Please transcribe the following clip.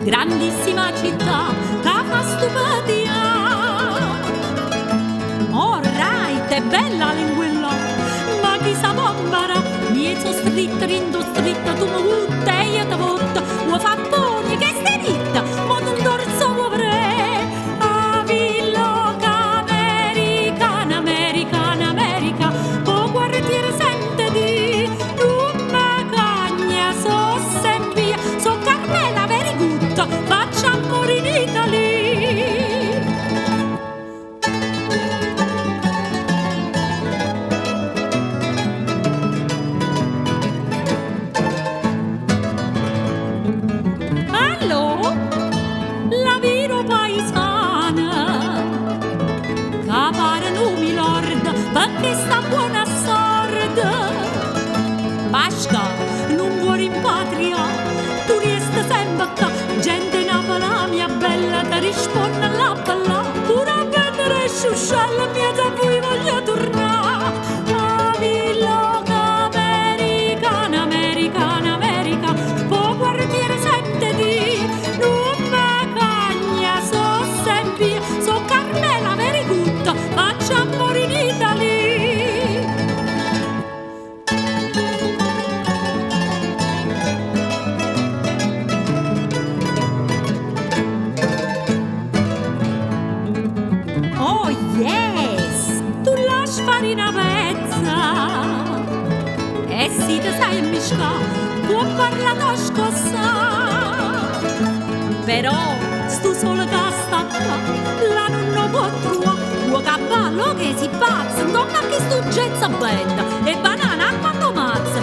grandissima città che fa stupatia. Oh, right, è bella linguilla, ma chi sa bombara, miezo stritto, rindo stritto, tu mi vutta e io ti votta, vuoi fa pugni che stai ritta, mo non dorso vuoi pre, a villoca americana, americana, america, po quartiere sente di, non me cagna, so sempre, so Carmela very good, facciamo morire in Italia. La viro paesana capare non mi lord perché sta buona sorda Pasca non vuoi in patria tu resta sempre qua gente napola mia bella ti risponde alla bella pure a vendere sciuscialla mia da voi voglio tornare a villoca americana americana america può quartiere sente di so Carmela very good, facciamo morire in Italia. Oh yes, tu lasci fare una pezza e si te sai misca, può parlare la scossa. Però sto solo che sta qua, la non può trovare, tuo cavallo che si pazza, non ma che sto genza benda, e banana quando mazza,